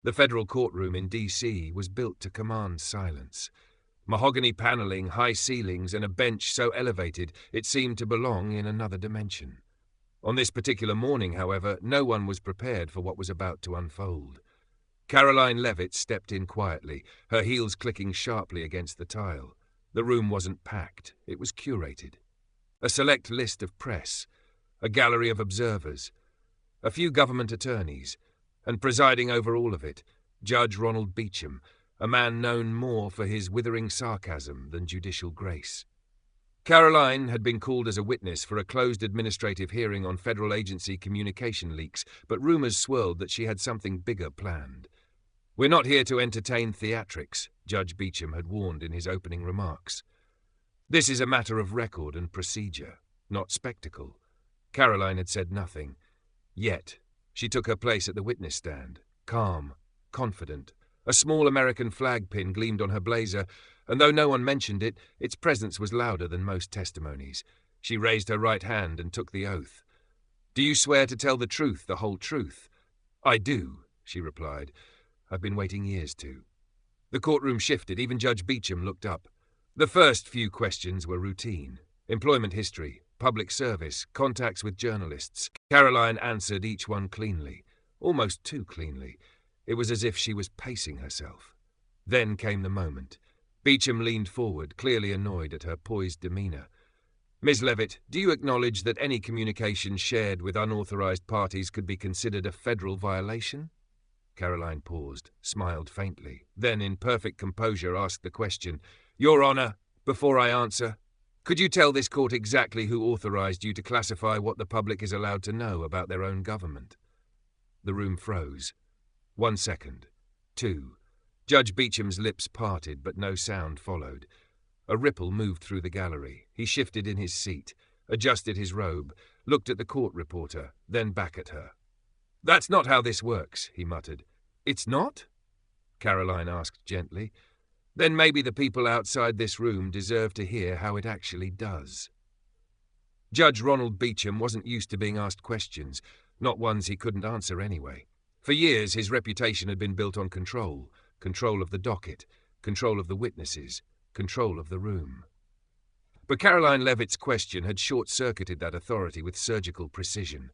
The federal courtroom in D.C. was built to command silence. Mahogany paneling, high ceilings, and a bench so elevated it seemed to belong in another dimension. On this particular morning, however, no one was prepared for what was about to unfold. Karoline Leavitt stepped in quietly, her heels clicking sharply against the tile. The room wasn't packed, it was curated. A select list of press, a gallery of observers, a few government attorneys, and presiding over all of it, Judge Ronald Beecham, a man known more for his withering sarcasm than judicial grace. Karoline had been called as a witness for a closed administrative hearing on federal agency communication leaks, but rumors swirled that she had something bigger planned. "We're not here to entertain theatrics," Judge Beecham had warned in his opening remarks. "This is a matter of record and procedure, not spectacle." Karoline had said nothing. Yet, she took her place at the witness stand, calm, confident. A small American flag pin gleamed on her blazer, and though no one mentioned it, its presence was louder than most testimonies. She raised her right hand and took the oath. "Do you swear to tell the truth, the whole truth?" "I do," she replied. "I've been waiting years to." The courtroom shifted. Even Judge Beecham looked up. The first few questions were routine. Employment history, public service, contacts with journalists. Karoline answered each one cleanly, almost too cleanly. It was as if she was pacing herself. Then came the moment. Beecham leaned forward, clearly annoyed at her poised demeanor. "Ms. Leavitt, do you acknowledge that any communication shared with unauthorized parties could be considered a federal violation?" Karoline paused, smiled faintly, then in perfect composure asked the question, "Your Honor, before I answer, could you tell this court exactly who authorized you to classify what the public is allowed to know about their own government?" The room froze. 1 second. 2. Judge Beecham's lips parted, but no sound followed. A ripple moved through the gallery. He shifted in his seat, adjusted his robe, looked at the court reporter, then back at her. "That's not how this works," he muttered. "It's not?" Karoline asked gently. "Then maybe the people outside this room deserve to hear how it actually does." Judge Ronald Beecham wasn't used to being asked questions, not ones he couldn't answer anyway. For years, his reputation had been built on control of the docket, control of the witnesses, control of the room. But Karoline Leavitt's question had short-circuited that authority with surgical precision.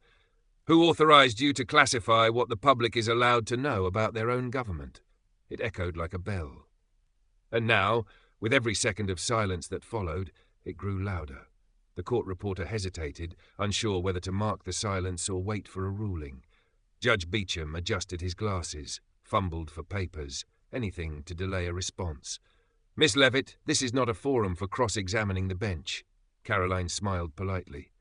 "Who authorized you to classify what the public is allowed to know about their own government?" It echoed like a bell. And now, with every second of silence that followed, it grew louder. The court reporter hesitated, unsure whether to mark the silence or wait for a ruling. Judge Beecham adjusted his glasses, fumbled for papers, anything to delay a response. "Miss Leavitt, this is not a forum for cross-examining the bench." Karoline smiled politely.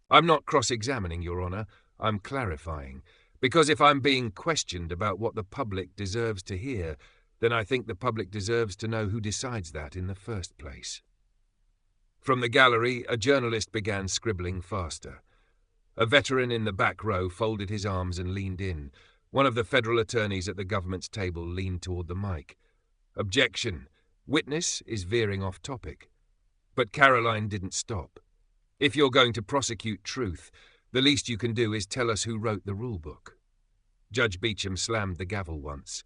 "I'm not cross-examining, Your Honor. I'm clarifying. Because if I'm being questioned about what the public deserves to hear, then I think the public deserves to know who decides that in the first place." From the gallery, a journalist began scribbling faster. A veteran in the back row folded his arms and leaned in. One of the federal attorneys at the government's table leaned toward the mic. "Objection. Witness is veering off topic." But Karoline didn't stop. "If you're going to prosecute truth, the least you can do is tell us who wrote the rulebook." Judge Beecham slammed the gavel once.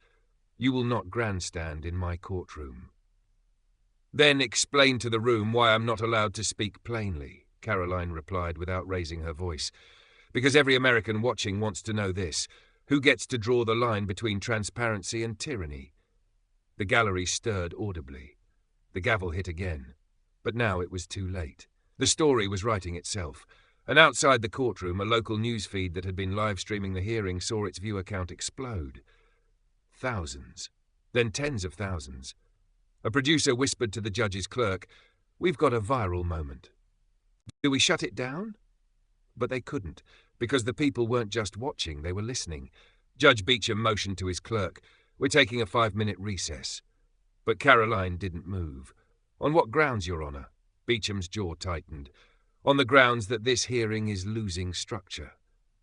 "You will not grandstand in my courtroom." "Then explain to the room why I'm not allowed to speak plainly," Karoline replied without raising her voice. "Because every American watching wants to know this. Who gets to draw the line between transparency and tyranny?" The gallery stirred audibly. The gavel hit again. But now it was too late. The story was writing itself. And outside the courtroom, a local news feed that had been live-streaming the hearing saw its viewer count explode. Thousands. Then tens of thousands. A producer whispered to the judge's clerk, "We've got a viral moment. Do we shut it down?" But they couldn't, because the people weren't just watching, they were listening. Judge Beecham motioned to his clerk, "We're taking a 5-minute recess." But Karoline didn't move. "On what grounds, Your Honor?" Beecham's jaw tightened. "On the grounds that this hearing is losing structure."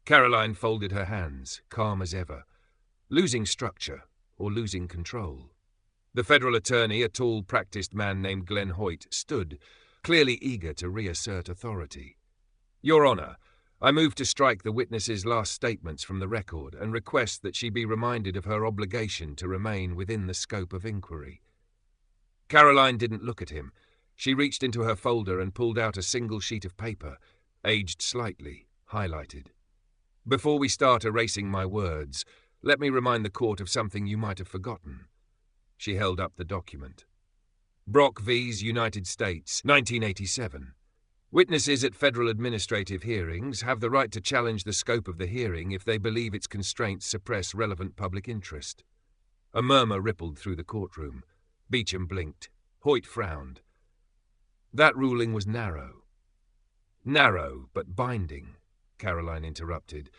Karoline folded her hands, calm as ever. Losing structure, or losing control. The federal attorney, a tall, practiced man named Glenn Hoyt, stood, clearly eager to reassert authority. "Your Honor, I move to strike the witness's last statements from the record and request that she be reminded of her obligation to remain within the scope of inquiry." Karoline didn't look at him. She reached into her folder and pulled out a single sheet of paper, aged slightly, highlighted. "Before we start erasing my words, let me remind the court of something you might have forgotten." She held up the document. "Brock vs. United States, 1987. Witnesses at federal administrative hearings have the right to challenge the scope of the hearing if they believe its constraints suppress relevant public interest." A murmur rippled through the courtroom. Beecham blinked. Hoyt frowned. "That ruling was narrow." "Narrow, but binding," Karoline interrupted,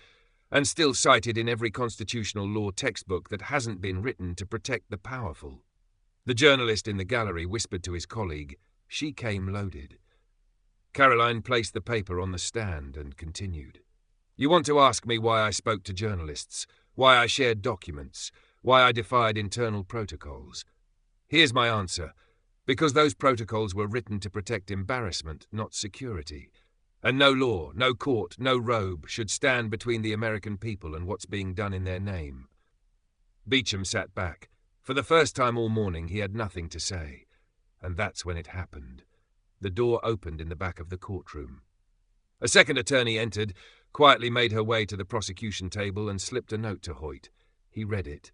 "and still cited in every constitutional law textbook that hasn't been written to protect the powerful." The journalist in the gallery whispered to his colleague. She came loaded. Karoline placed the paper on the stand and continued. "You want to ask me why I spoke to journalists, why I shared documents, why I defied internal protocols. Here's my answer. Because those protocols were written to protect embarrassment, not security. And no law, no court, no robe should stand between the American people and what's being done in their name." Beecham sat back. For the first time all morning he had nothing to say. And that's when it happened. The door opened in the back of the courtroom. A second attorney entered, quietly made her way to the prosecution table and slipped a note to Hoyt. He read it,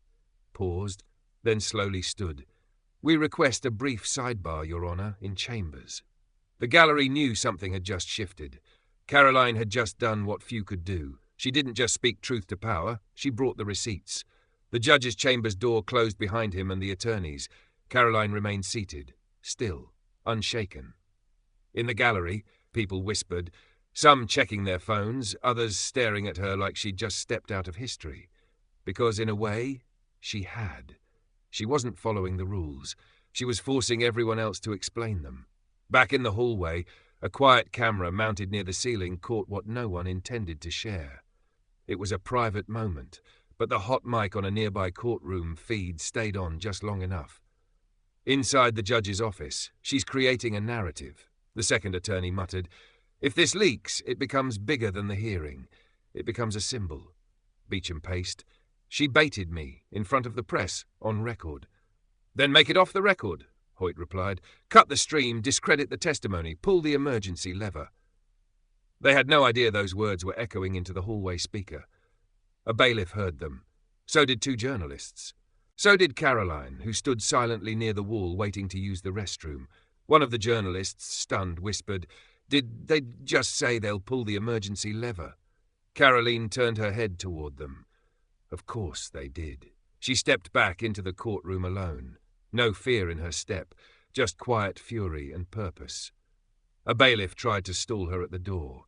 paused, then slowly stood. "We request a brief sidebar, Your Honour, in chambers." The gallery knew something had just shifted. Karoline had just done what few could do. She didn't just speak truth to power, she brought the receipts. The judge's chamber's door closed behind him and the attorneys. Karoline remained seated, still, unshaken. In the gallery, people whispered, some checking their phones, others staring at her like she'd just stepped out of history. Because, in a way, she had. She wasn't following the rules. She was forcing everyone else to explain them. Back in the hallway, a quiet camera mounted near the ceiling caught what no one intended to share. It was a private moment, but the hot mic on a nearby courtroom feed stayed on just long enough. Inside the judge's office, "She's creating a narrative," the second attorney muttered. "If this leaks, it becomes bigger than the hearing. It becomes a symbol." Beecham paced. "She baited me, in front of the press, on record." "Then make it off the record," Hoyt replied. "Cut the stream, discredit the testimony, pull the emergency lever." They had no idea those words were echoing into the hallway speaker. A bailiff heard them. So did two journalists. So did Karoline, who stood silently near the wall waiting to use the restroom. One of the journalists, stunned, whispered, "Did they just say they'll pull the emergency lever?" Karoline turned her head toward them. Of course they did. She stepped back into the courtroom alone. No fear in her step, just quiet fury and purpose. A bailiff tried to stall her at the door.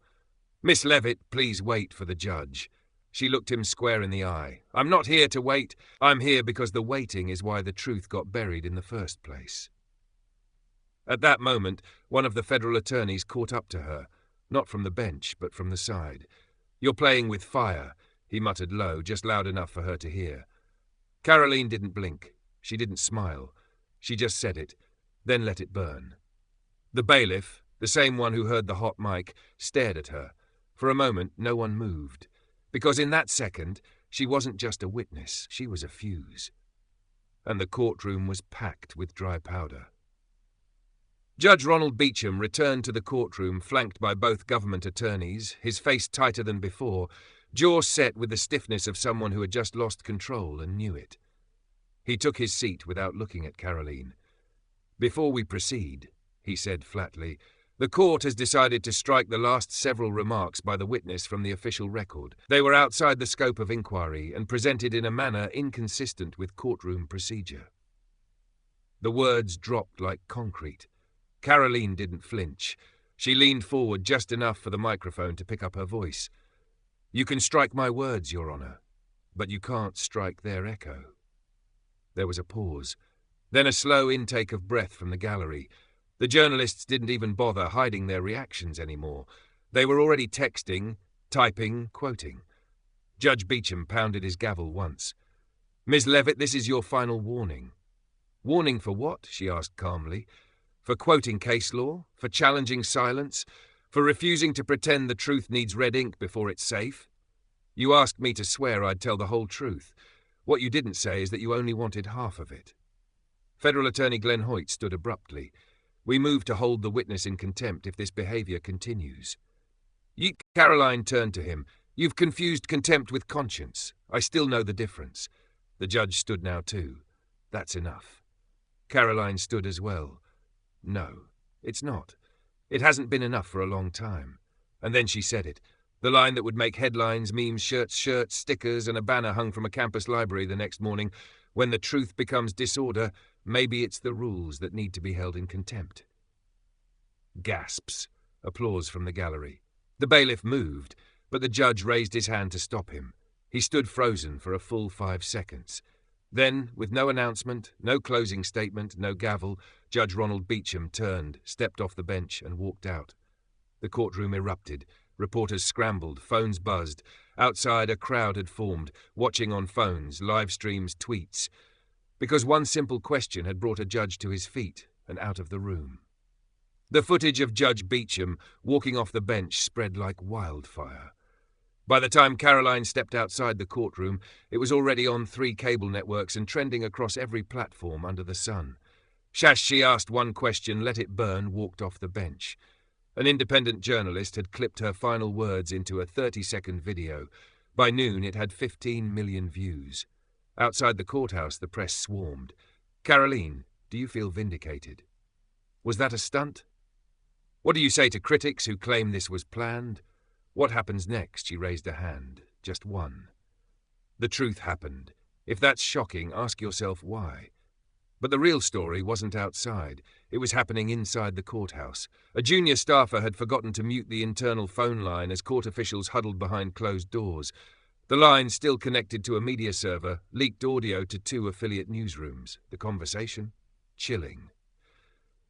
"Miss Leavitt, please wait for the judge." She looked him square in the eye. "I'm not here to wait. I'm here because the waiting is why the truth got buried in the first place." At that moment, one of the federal attorneys caught up to her, not from the bench, but from the side. "You're playing with fire," he muttered low, just loud enough for her to hear. Karoline didn't blink. She didn't smile. She just said it, then let it burn. The bailiff, the same one who heard the hot mic, stared at her. For a moment, no one moved. Because in that second, she wasn't just a witness, she was a fuse. And the courtroom was packed with dry powder. Judge Ronald Beecham returned to the courtroom flanked by both government attorneys, his face tighter than before, jaw set with the stiffness of someone who had just lost control and knew it. He took his seat without looking at Karoline. "Before we proceed," he said flatly, "the court has decided to strike the last several remarks by the witness from the official record. They were outside the scope of inquiry and presented in a manner inconsistent with courtroom procedure." The words dropped like concrete. Karoline didn't flinch. She leaned forward just enough for the microphone to pick up her voice. "You can strike my words, Your Honour, but you can't strike their echo." There was a pause, then a slow intake of breath from the gallery. The journalists didn't even bother hiding their reactions anymore. They were already texting, typing, quoting. Judge Beecham pounded his gavel once. "Ms. Leavitt, this is your final warning." "Warning for what?" she asked calmly. "For quoting case law? For challenging silence? For refusing to pretend the truth needs red ink before it's safe? You asked me to swear I'd tell the whole truth. What you didn't say is that you only wanted half of it. Federal Attorney Glenn Hoyt stood abruptly. We move to hold the witness in contempt if this behavior continues. Karoline turned to him. You've confused contempt with conscience. I still know the difference. The judge stood now too. That's enough. Karoline stood as well. No, it's not. It hasn't been enough for a long time. And then she said it. The line that would make headlines, memes, shirts, stickers, and a banner hung from a campus library the next morning. When the truth becomes disorder, maybe it's the rules that need to be held in contempt. Gasps. Applause from the gallery. The bailiff moved, but the judge raised his hand to stop him. He stood frozen for a full 5 seconds. Then, with no announcement, no closing statement, no gavel, Judge Ronald Beecham turned, stepped off the bench, and walked out. The courtroom erupted. Reporters scrambled, phones buzzed. Outside, a crowd had formed, watching on phones, live streams, tweets. Because one simple question had brought a judge to his feet and out of the room. The footage of Judge Beecham walking off the bench spread like wildfire. By the time Karoline stepped outside the courtroom, it was already on 3 cable networks and trending across every platform under the sun. She asked one question, let it burn, walked off the bench. An independent journalist had clipped her final words into a 30-second video. By noon, it had 15 million views. Outside the courthouse, the press swarmed. Karoline, do you feel vindicated? Was that a stunt? What do you say to critics who claim this was planned? What happens next? She raised a hand. Just one. The truth happened. If that's shocking, ask yourself why. But the real story wasn't outside. It was happening inside the courthouse. A junior staffer had forgotten to mute the internal phone line as court officials huddled behind closed doors. The line, still connected to a media server, leaked audio to 2 affiliate newsrooms. The conversation? Chilling.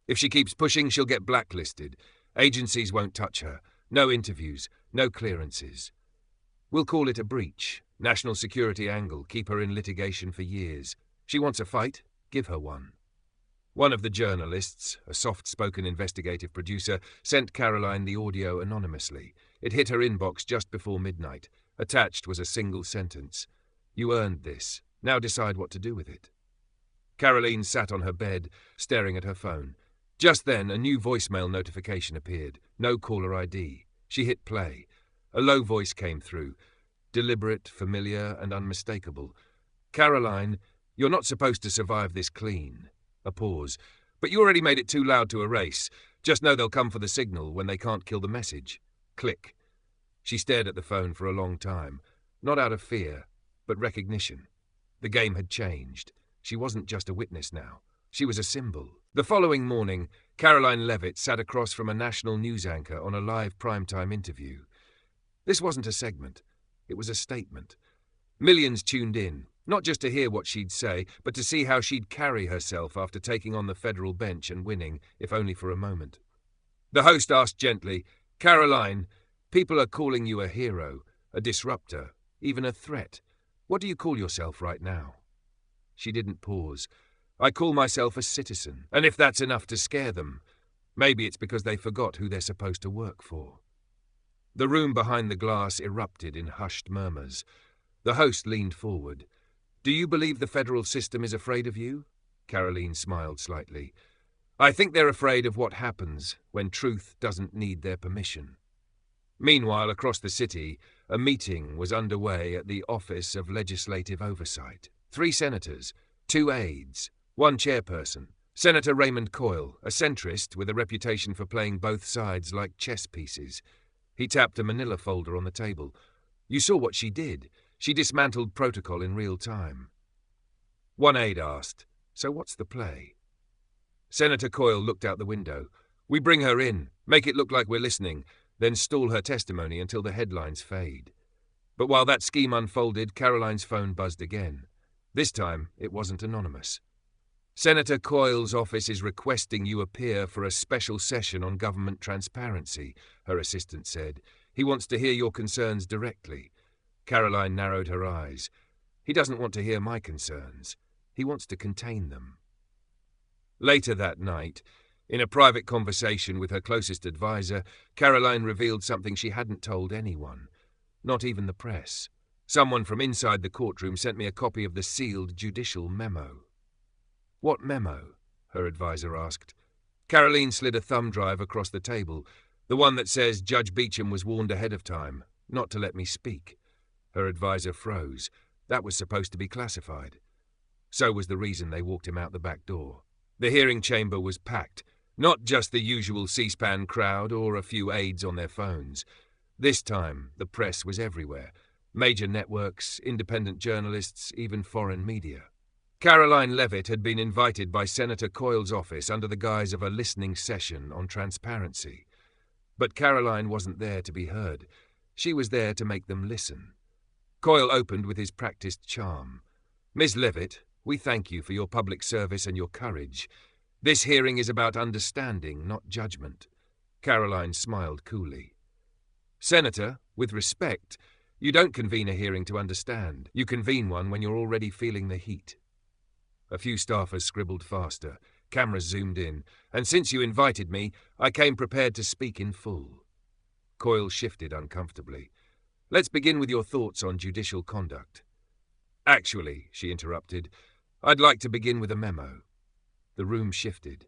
If she keeps pushing, she'll get blacklisted. Agencies won't touch her. No interviews. No clearances. We'll call it a breach. National security angle. Keep her in litigation for years. She wants a fight? Give her one. One of the journalists, a soft-spoken investigative producer, sent Karoline the audio anonymously. It hit her inbox just before midnight. Attached was a single sentence. You earned this. Now decide what to do with it. Karoline sat on her bed, staring at her phone. Just then, a new voicemail notification appeared. No caller ID. She hit play. A low voice came through. Deliberate, familiar, and unmistakable. Karoline, you're not supposed to survive this clean. A pause. But you already made it too loud to erase. Just know they'll come for the signal when they can't kill the message. Click. She stared at the phone for a long time. Not out of fear, but recognition. The game had changed. She wasn't just a witness now. She was a symbol. The following morning, Karoline Leavitt sat across from a national news anchor on a live primetime interview. This wasn't a segment. It was a statement. Millions tuned in, not just to hear what she'd say, but to see how she'd carry herself after taking on the federal bench and winning, if only for a moment. The host asked gently, Karoline, people are calling you a hero, a disruptor, even a threat. What do you call yourself right now? She didn't pause. I call myself a citizen, and if that's enough to scare them, maybe it's because they forgot who they're supposed to work for. The room behind the glass erupted in hushed murmurs. The host leaned forward. Do you believe the federal system is afraid of you? Karoline smiled slightly. I think they're afraid of what happens when truth doesn't need their permission. Meanwhile, across the city, a meeting was underway at the Office of Legislative Oversight. 3 senators, 2 aides, 1 chairperson, Senator Raymond Coyle, a centrist with a reputation for playing both sides like chess pieces. He tapped a manila folder on the table. You saw what she did. She dismantled protocol in real time. 1 aide asked, so what's the play? Senator Coyle looked out the window. We bring her in, make it look like we're listening, then stall her testimony until the headlines fade. But while that scheme unfolded, Karoline's phone buzzed again. This time, it wasn't anonymous. Senator Coyle's office is requesting you appear for a special session on government transparency, her assistant said. He wants to hear your concerns directly. Karoline narrowed her eyes. He doesn't want to hear my concerns. He wants to contain them. Later that night, In a private conversation with her closest advisor, Karoline revealed something she hadn't told anyone, not even the press. Someone from inside the courtroom sent me a copy of the sealed judicial memo. "What memo?" her advisor asked. Karoline slid a thumb drive across the table, the one that says Judge Beecham was warned ahead of time, not to let me speak. Her advisor froze. That was supposed to be classified. So was the reason they walked him out the back door. The hearing chamber was packed, not just the usual C-SPAN crowd or a few aides on their phones. This time, the press was everywhere. Major networks, independent journalists, even foreign media. Karoline Leavitt had been invited by Senator Coyle's office under the guise of a listening session on transparency. But Karoline wasn't there to be heard. She was there to make them listen. Coyle opened with his practiced charm. "Ms. Leavitt, we thank you for your public service and your courage. This hearing is about understanding, not judgment." Karoline smiled coolly. "Senator, with respect, you don't convene a hearing to understand. You convene one when you're already feeling the heat." A few staffers scribbled faster. Cameras zoomed in. "And since you invited me, I came prepared to speak in full." Coyle shifted uncomfortably. "Let's begin with your thoughts on judicial conduct." "Actually," she interrupted, "I'd like to begin with a memo." The room shifted.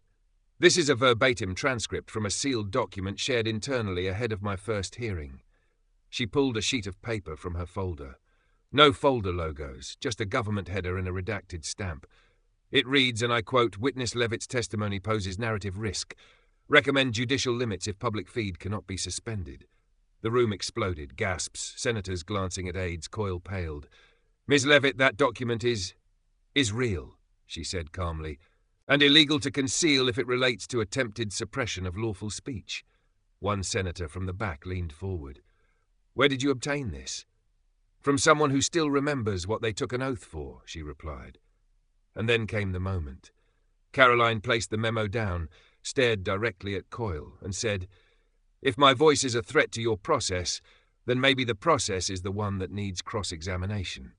"This is a verbatim transcript from a sealed document shared internally ahead of my first hearing." She pulled a sheet of paper from her folder. No folder logos, just a government header and a redacted stamp. It reads, and I quote, "Witness Leavitt's testimony poses narrative risk. Recommend judicial limits if public feed cannot be suspended." The room exploded, gasps, senators glancing at aides. Coyle paled. "Ms. Leavitt, that document is real," she said calmly, "and illegal to conceal if it relates to attempted suppression of lawful speech." One senator from the back leaned forward. "Where did you obtain this?" "From someone who still remembers what they took an oath for," she replied. And then came the moment. Karoline placed the memo down, stared directly at Coyle, and said, "If my voice is a threat to your process, then maybe the process is the one that needs cross-examination."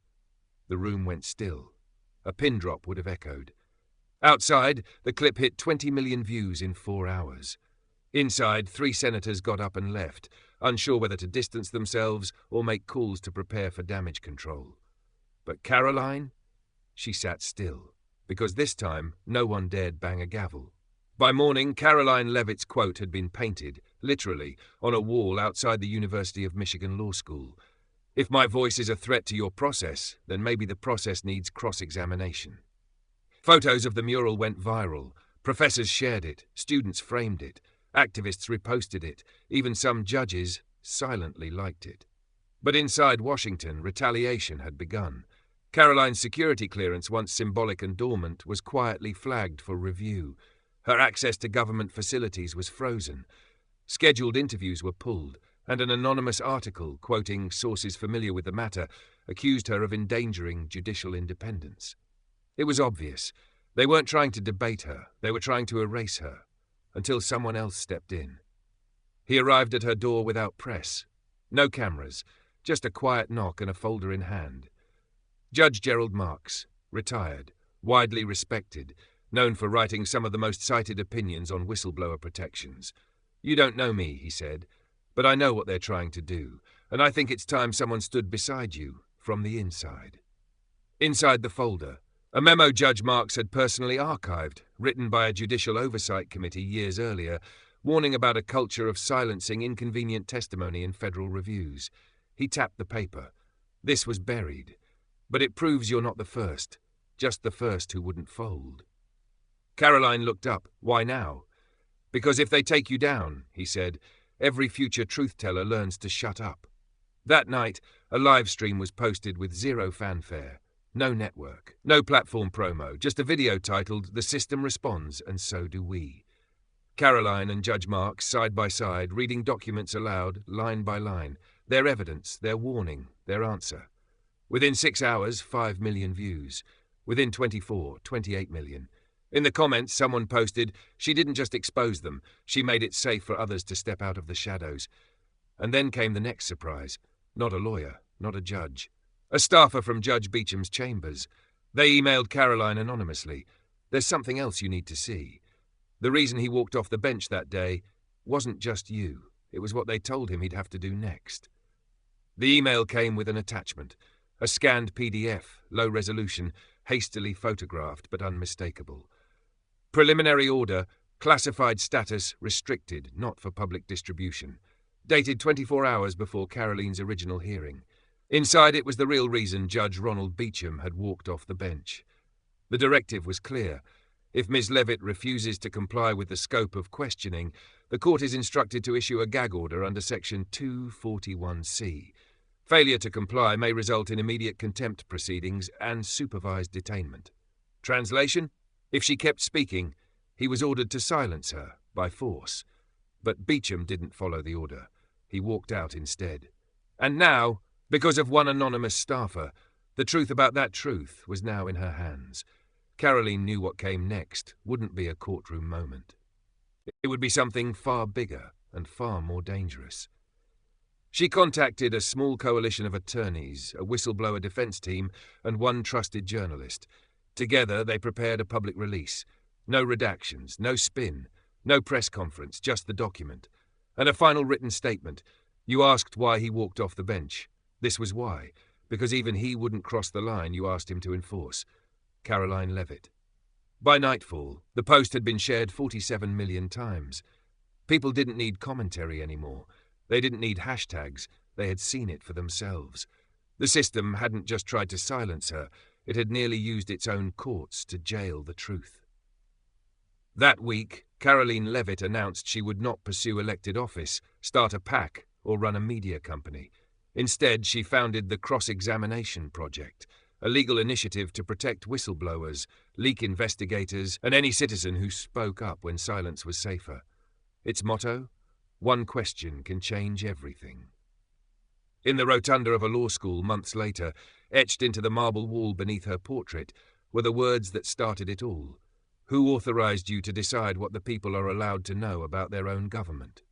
The room went still. A pin drop would have echoed. Outside, the clip hit 20 million views in 4 hours. Inside, 3 senators got up and left, unsure whether to distance themselves or make calls to prepare for damage control. But Karoline? She sat still, because this time no one dared bang a gavel. By morning, Karoline Leavitt's quote had been painted, literally, on a wall outside the University of Michigan Law School. "If my voice is a threat to your process, then maybe the process needs cross-examination." Photos of the mural went viral. Professors shared it, students framed it, activists reposted it, even some judges silently liked it. But inside Washington, retaliation had begun. Karoline's security clearance, once symbolic and dormant, was quietly flagged for review. Her access to government facilities was frozen. Scheduled interviews were pulled, and an anonymous article, quoting sources familiar with the matter, accused her of endangering judicial independence. It was obvious. They weren't trying to debate her, they were trying to erase her, until someone else stepped in. He arrived at her door without press. No cameras, just a quiet knock and a folder in hand. Judge Gerald Marks, retired, widely respected, known for writing some of the most cited opinions on whistleblower protections. "You don't know me," he said, "but I know what they're trying to do, and I think it's time someone stood beside you, from the inside." Inside the folder, a memo Judge Marks had personally archived, written by a judicial oversight committee years earlier, warning about a culture of silencing inconvenient testimony in federal reviews. He tapped the paper. This was buried. But it proves you're not the first, just the first who wouldn't fold. Karoline looked up. Why now? "Because if they take you down," he said, "every future truth-teller learns to shut up." That night, a live stream was posted with zero fanfare. No network, no platform promo, just a video titled, "The System Responds, and So Do We." Karoline and Judge Marks, side by side, reading documents aloud, line by line, their evidence, their warning, their answer. Within 6 hours, 5 million views. Within 24, 28 million. In the comments, someone posted, "She didn't just expose them, she made it safe for others to step out of the shadows." And then came the next surprise. Not a lawyer, not a judge. A staffer from Judge Beecham's chambers. They emailed Karoline anonymously. "There's something else you need to see." The reason he walked off the bench that day wasn't just you. It was what they told him he'd have to do next. The email came with an attachment, a scanned PDF, low resolution, hastily photographed but unmistakable. Preliminary order, classified status, restricted, not for public distribution. Dated 24 hours before Karoline's original hearing. Inside it was the real reason Judge Ronald Beecham had walked off the bench. The directive was clear. If Ms. Leavitt refuses to comply with the scope of questioning, the court is instructed to issue a gag order under Section 241C. Failure to comply may result in immediate contempt proceedings and supervised detainment. Translation? If she kept speaking, he was ordered to silence her by force. But Beecham didn't follow the order. He walked out instead. And now, because of one anonymous staffer, the truth about that truth was now in her hands. Karoline knew what came next wouldn't be a courtroom moment. It would be something far bigger and far more dangerous. She contacted a small coalition of attorneys, a whistleblower defense team, and one trusted journalist. Together they prepared a public release. No redactions, no spin, no press conference, just the document. And a final written statement. You asked why he walked off the bench. This was why. Because even he wouldn't cross the line you asked him to enforce. Karoline Leavitt. By nightfall, the post had been shared 47 million times. People didn't need commentary anymore. They didn't need hashtags. They had seen it for themselves. The system hadn't just tried to silence her. It had nearly used its own courts to jail the truth. That week, Karoline Leavitt announced she would not pursue elected office, start a PAC, or run a media company. Instead, she founded the Cross-Examination Project, a legal initiative to protect whistleblowers, leak investigators, and any citizen who spoke up when silence was safer. Its motto? One question can change everything. In the rotunda of a law school months later, etched into the marble wall beneath her portrait, were the words that started it all. Who authorized you to decide what the people are allowed to know about their own government?